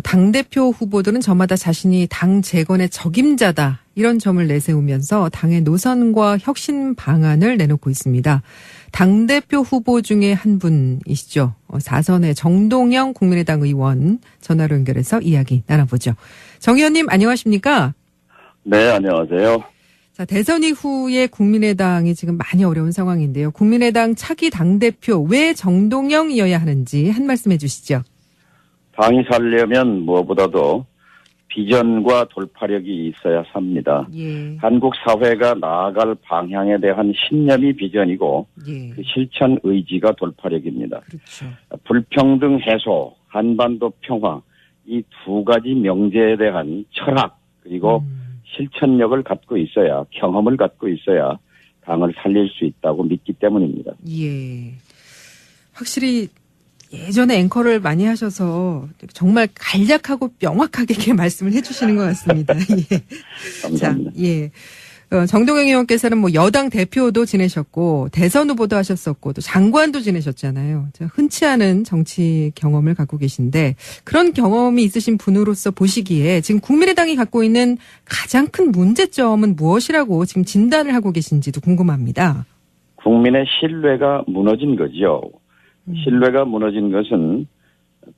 당대표 후보들은 저마다 자신이 당 재건의 적임자다. 이런 점을 내세우면서 당의 노선과 혁신 방안을 내놓고 있습니다. 당대표 후보 중에 한 분이시죠. 4선의 정동영 국민의당 의원 전화로 연결해서 이야기 나눠보죠. 정 의원님 안녕하십니까? 네, 안녕하세요. 자, 대선 이후에 국민의당이 지금 많이 어려운 상황인데요. 국민의당 차기 당대표 왜 정동영이어야 하는지 한 말씀 해주시죠. 당이 살려면 무엇보다도 비전과 돌파력이 있어야 삽니다. 예. 한국 사회가 나아갈 방향에 대한 신념이 비전이고 예. 그 실천 의지가 돌파력입니다. 그렇죠. 불평등 해소, 한반도 평화 이 두 가지 명제에 대한 철학 그리고 실천력을 갖고 있어야 경험을 갖고 있어야 당을 살릴 수 있다고 믿기 때문입니다. 예. 확실히 예전에 앵커를 많이 하셔서 정말 간략하고 명확하게 이렇게 말씀을 해주시는 것 같습니다. 예. 감사합니다. 자, 예. 정동영 의원께서는 뭐 여당 대표도 지내셨고 대선 후보도 하셨었고 또 장관도 지내셨잖아요. 흔치 않은 정치 경험을 갖고 계신데 그런 경험이 있으신 분으로서 보시기에 지금 국민의당이 갖고 있는 가장 큰 문제점은 무엇이라고 지금 진단을 하고 계신지도 궁금합니다. 국민의 신뢰가 무너진 거죠. 신뢰가 무너진 것은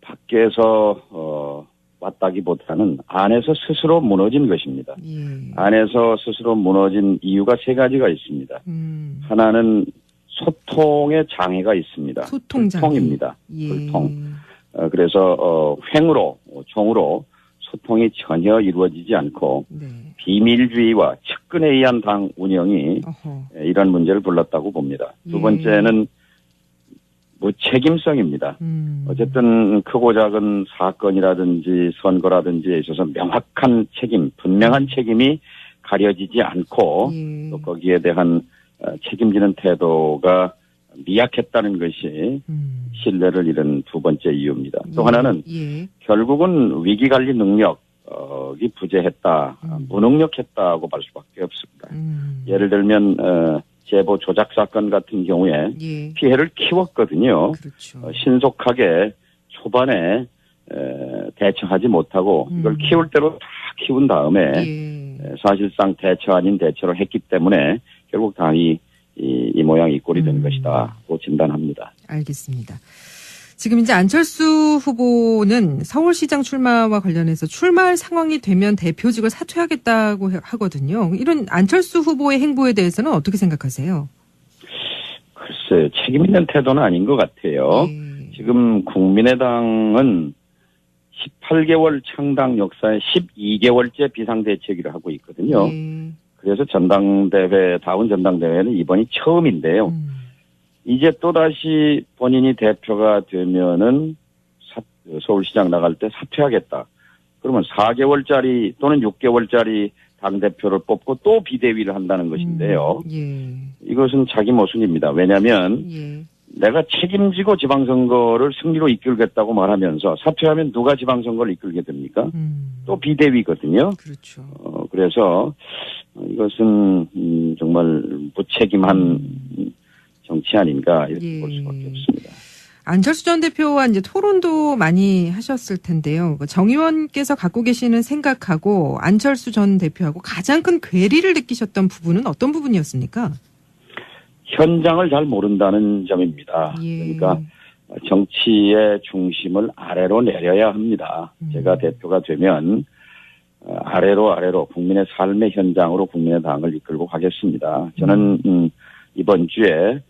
밖에서 왔다기보다는 안에서 스스로 무너진 것입니다. 예. 안에서 스스로 무너진 이유가 세 가지가 있습니다. 하나는 소통의 장애가 있습니다. 소통 장애. 불통입니다. 예. 불통. 그래서 횡으로 종으로 소통이 전혀 이루어지지 않고 네. 비밀주의와 측근에 의한 당 운영이 어허. 이런 문제를 불렀다고 봅니다. 두 예. 번째는 무책임성입니다. 어쨌든 크고 작은 사건이라든지 선거라든지에 있어서 명확한 책임, 분명한 책임이 가려지지 않고 예. 또 거기에 대한 책임지는 태도가 미약했다는 것이 신뢰를 잃은 두 번째 이유입니다. 또 예. 하나는 예. 결국은 위기관리 능력이 부재했다, 무능력했다고 볼 수밖에 없습니다. 예를 들면 제보 조작 사건 같은 경우에 예. 피해를 키웠거든요. 그렇죠. 신속하게 초반에 대처하지 못하고 이걸 키울 대로 다 키운 다음에 예. 사실상 대처 아닌 대처를 했기 때문에 결국 당이 이 모양이 꼴이 된 것이다고 진단합니다. 알겠습니다. 지금 이제 안철수 후보는 서울시장 출마와 관련해서 출마할 상황이 되면 대표직을 사퇴하겠다고 하거든요. 이런 안철수 후보의 행보에 대해서는 어떻게 생각하세요? 글쎄 책임 있는 태도는 아닌 것 같아요. 예. 지금 국민의당은 18개월 창당 역사에 12개월째 비상대책위를 하고 있거든요. 예. 그래서 다운 전당대회는 이번이 처음인데요. 이제 또다시 본인이 대표가 되면은 서울시장 나갈 때 사퇴하겠다. 그러면 4개월짜리 또는 6개월짜리 당대표를 뽑고 또 비대위를 한다는 것인데요. 예. 이것은 자기 모순입니다. 왜냐하면 예. 내가 책임지고 지방선거를 승리로 이끌겠다고 말하면서 사퇴하면 누가 지방선거를 이끌게 됩니까? 또 비대위거든요. 그렇죠. 그래서 이것은 정말 무책임한 정치 아닌가 이렇게 볼 수밖에 없습니다. 안철수 전 대표와 이제 토론도 많이 하셨을 텐데요. 정 의원께서 갖고 계시는 생각하고 안철수 전 대표하고 가장 큰 괴리를 느끼셨던 부분은 어떤 부분이었습니까? 현장을 잘 모른다는 점입니다. 예. 그러니까 정치의 중심을 아래로 내려야 합니다. 제가 대표가 되면 아래로 국민의 삶의 현장으로 국민의당을 이끌고 가겠습니다. 저는 이번 주에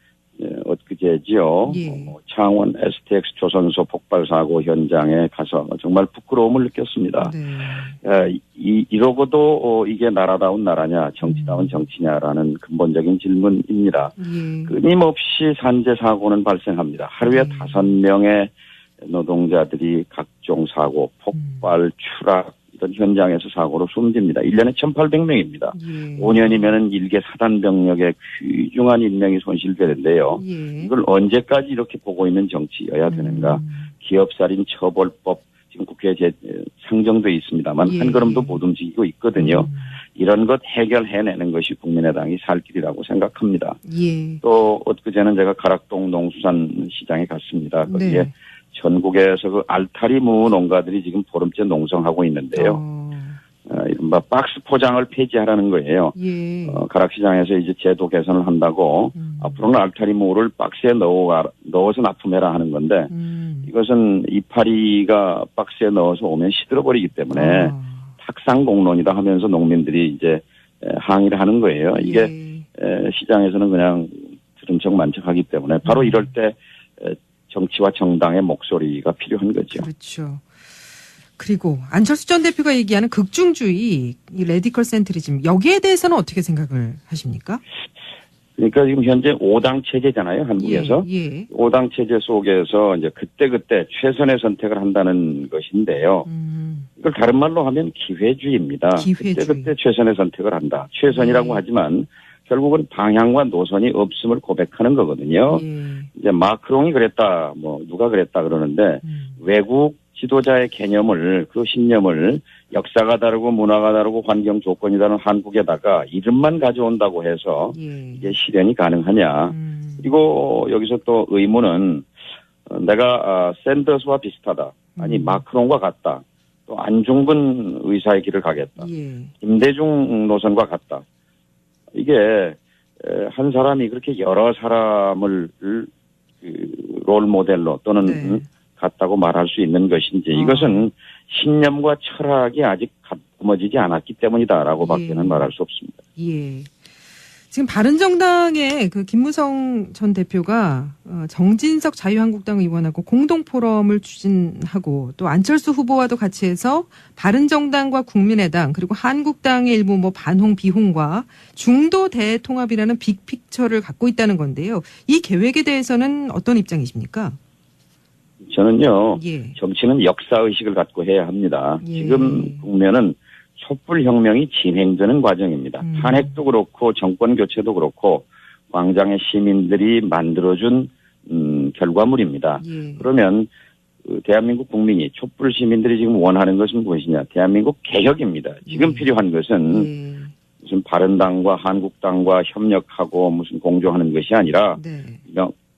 엊그제지요. 예. 창원 STX 조선소 폭발 사고 현장에 가서 정말 부끄러움을 느꼈습니다. 네. 이러고도 이게 나라다운 나라냐, 정치다운 정치냐라는 근본적인 질문입니다. 예. 끊임없이 산재 사고는 발생합니다. 하루에 5명의 노동자들이 각종 사고, 폭발, 추락 이런 현장에서 사고로 숨집니다. 1년에 1,800명입니다. 예. 5년이면은 일개 사단 병력의 귀중한 인명이 손실되는데요. 예. 이걸 언제까지 이렇게 보고 있는 정치여야 되는가? 기업살인 처벌법 지금 국회에 상정돼 있습니다만 예. 한 걸음도 못 움직이고 있거든요. 이런 것 해결해내는 것이 국민의당이 살 길이라고 생각합니다. 예. 또 엊그제는 제가 가락동 농수산 시장에 갔습니다. 거기에 네. 전국에서 그 알타리 무 농가들이 지금 보름째 농성하고 있는데요. 이른바 박스 포장을 폐지하라는 거예요. 예. 가락시장에서 이제 제도 개선을 한다고 앞으로는 알타리 무를 박스에 넣어서 납품해라 하는 건데 이것은 이파리가 박스에 넣어서 오면 시들어버리기 때문에 탁상 공론이다 하면서 농민들이 이제 항의를 하는 거예요. 이게 시장에서는 그냥 들은 척 만척하기 때문에 바로 이럴 때 정치와 정당의 목소리가 필요한 거죠. 그렇죠. 그리고 안철수 전 대표가 얘기하는 극중주의, 이 레디컬 센트리즘, 여기에 대해서는 어떻게 생각을 하십니까? 그러니까 지금 현재 5당 체제잖아요, 한국에서. 예. 5당 체제 속에서 이제 그때그때 최선의 선택을 한다는 것인데요. 이걸 다른 말로 하면 기회주의입니다. 기회주의. 그때그때 최선의 선택을 한다. 최선이라고 하지만 결국은 방향과 노선이 없음을 고백하는 거거든요. 이제 마크롱이 그랬다, 뭐 누가 그랬다 그러는데 외국 지도자의 개념을, 그 신념을 역사가 다르고 문화가 다르고 환경 조건이 다른 한국에다가 이름만 가져온다고 해서 이게 실현이 가능하냐. 그리고 여기서 또 의문은 내가 샌더스와 비슷하다. 아니 마크롱과 같다. 또 안중근 의사의 길을 가겠다. 김대중 노선과 같다. 이게 한 사람이 그렇게 여러 사람을 롤 모델로 또는 같다고 말할 수 있는 것인지 이것은 신념과 철학이 아직 갖춰지지 않았기 때문이다라고 밖에는 말할 수 없습니다. 예. 지금 바른정당의 그 김무성 전 대표가 정진석 자유한국당 의원하고 공동 포럼을 추진하고 또 안철수 후보와도 같이 해서 바른정당과 국민의당 그리고 한국당의 일부 뭐 반홍 비홍과 중도 대통합이라는 빅픽처를 갖고 있다는 건데요. 이 계획에 대해서는 어떤 입장이십니까? 저는요. 정치는 역사의식을 갖고 해야 합니다. 지금 국면은 촛불혁명이 진행되는 과정입니다. 탄핵도 그렇고 정권 교체도 그렇고 광장의 시민들이 만들어준 결과물입니다. 그러면 대한민국 국민이 촛불 시민들이 지금 원하는 것은 무엇이냐. 대한민국 개혁입니다. 지금 필요한 것은 무슨 바른당과 한국당과 협력하고 무슨 공조하는 것이 아니라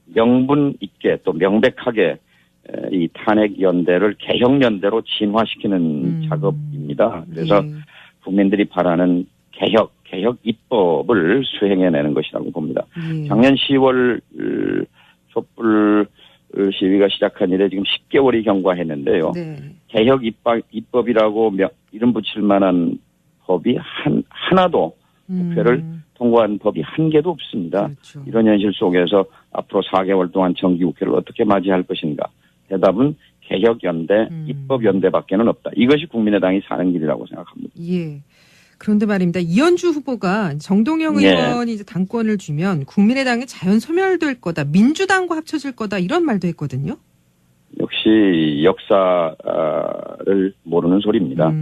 명분 있게 또 명백하게 이 탄핵 연대를 개혁 연대로 진화시키는 작업입니다. 그래서 국민들이 바라는 개혁 입법을 수행해내는 것이라고 봅니다. 작년 10월 촛불 시위가 시작한 이래 지금 10개월이 경과했는데요. 개혁 입법이라고 이름 붙일 만한 법이 하나도 국회를 통과한 법이 한 개도 없습니다. 이런 현실 속에서 앞으로 4개월 동안 정기국회를 어떻게 맞이할 것인가. 대답은 개혁연대, 입법연대밖에는 없다. 이것이 국민의당이 사는 길이라고 생각합니다. 예. 그런데 말입니다. 이현주 후보가 정동영 의원이 이제 당권을 주면 국민의당이 자연 소멸될 거다. 민주당과 합쳐질 거다. 이런 말도 했거든요. 역시 역사를 모르는 소리입니다.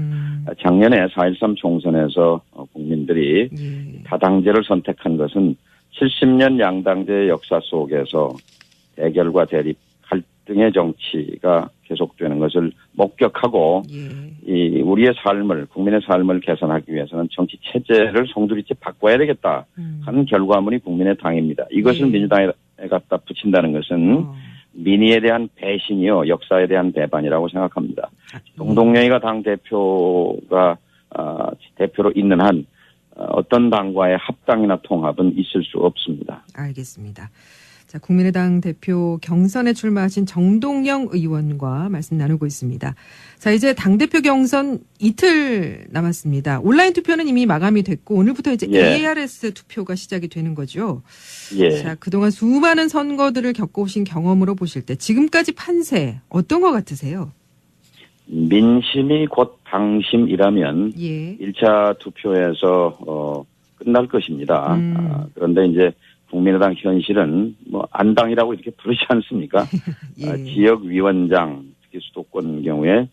작년에 4.13 총선에서 국민들이 다당제를 선택한 것은 70년 양당제의 역사 속에서 대결과 대립, 갈등의 정치가 계속되는 것을 목격하고 이 우리의 삶을 국민의 삶을 개선하기 위해서는 정치 체제를 송두리째 바꿔야 되겠다 하는 결과물이 국민의당입니다. 이것을 민주당에 갖다 붙인다는 것은 민의에 대한 배신이요 역사에 대한 배반이라고 생각합니다. 동동영이가 당 대표가 대표로 있는 한 어떤 당과의 합당이나 통합은 있을 수 없습니다. 알겠습니다. 자, 국민의당 대표 경선에 출마하신 정동영 의원과 말씀 나누고 있습니다. 자, 이제 당대표 경선 이틀 남았습니다. 온라인 투표는 이미 마감이 됐고 오늘부터 이제 ARS 투표가 시작이 되는 거죠. 자, 그동안 수많은 선거들을 겪어오신 경험으로 보실 때 지금까지 판세 어떤 것 같으세요? 민심이 곧 당심이라면 1차 투표에서 끝날 것입니다. 그런데 이제 국민의당 현실은 뭐 안당이라고 이렇게 부르지 않습니까? 지역위원장 특히 수도권 경우에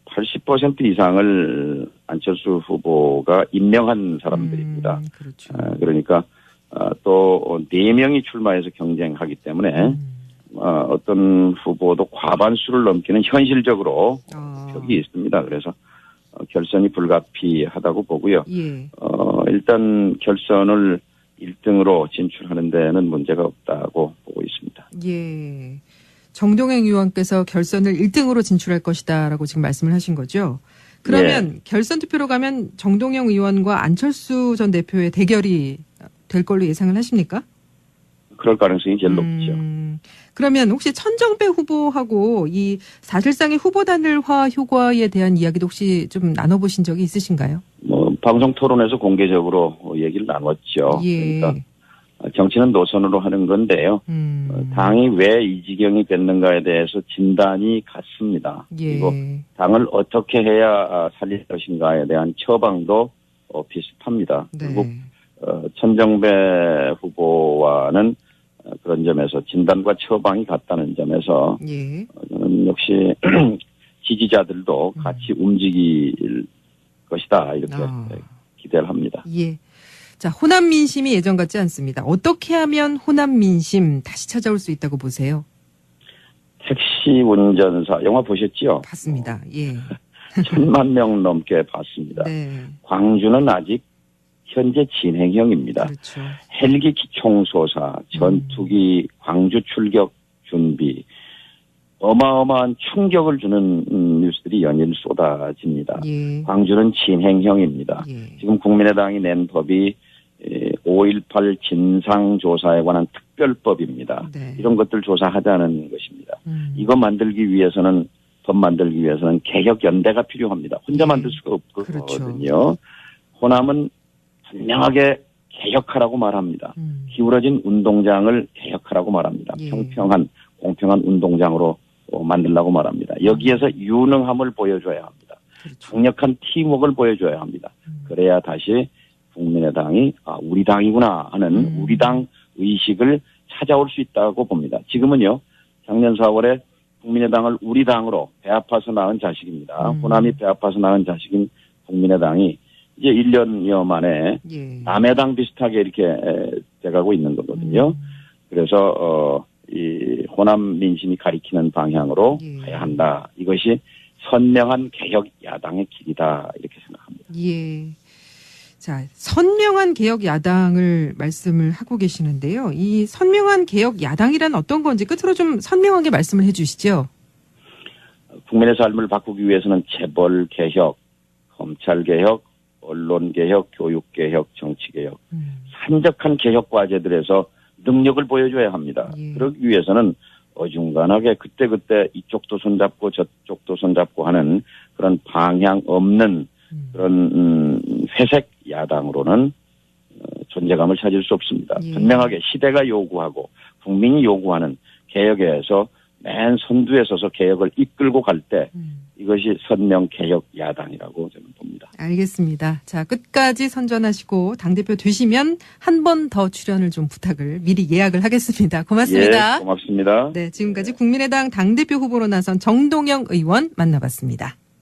80% 이상을 안철수 후보가 임명한 사람들입니다. 그러니까 또 4명이 출마해서 경쟁하기 때문에 어떤 후보도 과반수를 넘기는 현실적으로 벽이 있습니다. 그래서 결선이 불가피하다고 보고요. 일단 결선을 1등으로 진출하는 데는 문제가 없다고 보고 있습니다. 예. 정동영 의원께서 결선을 1등으로 진출할 것이다라고 지금 말씀을 하신 거죠. 그러면 결선 투표로 가면 정동영 의원과 안철수 전 대표의 대결이 될 걸로 예상을 하십니까? 그럴 가능성이 제일 높죠. 그러면 혹시 천정배 후보하고 이 사실상의 후보단일화 효과에 대한 이야기도 혹시 좀 나눠보신 적이 있으신가요? 방송 토론에서 공개적으로 얘기를 나눴죠. 예. 그러니까 정치는 노선으로 하는 건데요. 당이 왜 이 지경이 됐는가에 대해서 진단이 같습니다. 예. 그리고 당을 어떻게 해야 살릴 것인가에 대한 처방도 비슷합니다. 네. 그리고 천정배 후보와는 그런 점에서 진단과 처방이 같다는 점에서 예. 저는 역시 지지자들도 같이 움직일 것이다 이렇게 기대를 합니다. 예. 자, 호남 민심이 예전 같지 않습니다. 어떻게 하면 호남 민심 다시 찾아올 수 있다고 보세요? 택시 운전사 영화 보셨죠? 봤습니다. 예. 1,000만 명 넘게 봤습니다. 네. 광주는 아직 현재 진행형입니다. 그렇죠. 헬기 총소사, 전투기 광주 출격 준비, 어마어마한 충격을 주는 뉴스들이 연일 쏟아집니다. 예. 광주는 진행형입니다. 예. 지금 국민의당이 낸 법이 5.18 진상조사에 관한 특별법입니다. 네. 이런 것들 조사하자는 것입니다. 이거 만들기 위해서는 법 만들기 위해서는 개혁연대가 필요합니다. 혼자 만들 수가 없거든요. 그렇죠. 호남은 분명하게 개혁하라고 말합니다. 기울어진 운동장을 개혁하라고 말합니다. 예. 평평한 공평한 운동장으로 만들라고 말합니다. 여기에서 유능함을 보여줘야 합니다. 그렇죠. 강력한 팀워크를 보여줘야 합니다. 그래야 다시 국민의당이 우리 당이구나 하는 우리 당 의식을 찾아올 수 있다고 봅니다. 지금은요. 작년 4월에 국민의당을 우리 당으로 배합해서 낳은 자식입니다. 호남이 배합해서 낳은 자식인 국민의당이 이제 1년여 만에 예. 남의 당 비슷하게 이렇게 돼가고 있는 거거든요. 그래서 이 호남 민심이 가리키는 방향으로 예. 가야 한다. 이것이 선명한 개혁 야당의 길이다 이렇게 생각합니다. 예. 자, 선명한 개혁 야당을 말씀을 하고 계시는데요. 이 선명한 개혁 야당이란 어떤 건지 끝으로 좀 선명하게 말씀을 해 주시죠. 국민의 삶을 바꾸기 위해서는 재벌 개혁, 검찰 개혁, 언론 개혁, 교육 개혁, 정치 개혁, 산적한 개혁 과제들에서 능력을 보여줘야 합니다. 예. 그러기 위해서는 어중간하게 그때그때 이쪽도 손잡고 저쪽도 손잡고 하는 그런 방향 없는 그런 회색 야당으로는 존재감을 찾을 수 없습니다. 예. 분명하게 시대가 요구하고 국민이 요구하는 개혁에서 맨 선두에 서서 개혁을 이끌고 갈 때 이것이 선명 개혁 야당이라고 저는 봅니다. 알겠습니다. 자, 끝까지 선전하시고 당대표 되시면 한 번 더 출연을 좀 부탁을 미리 예약을 하겠습니다. 고맙습니다. 예, 고맙습니다. 네, 지금까지 국민의당 당대표 후보로 나선 정동영 의원 만나봤습니다.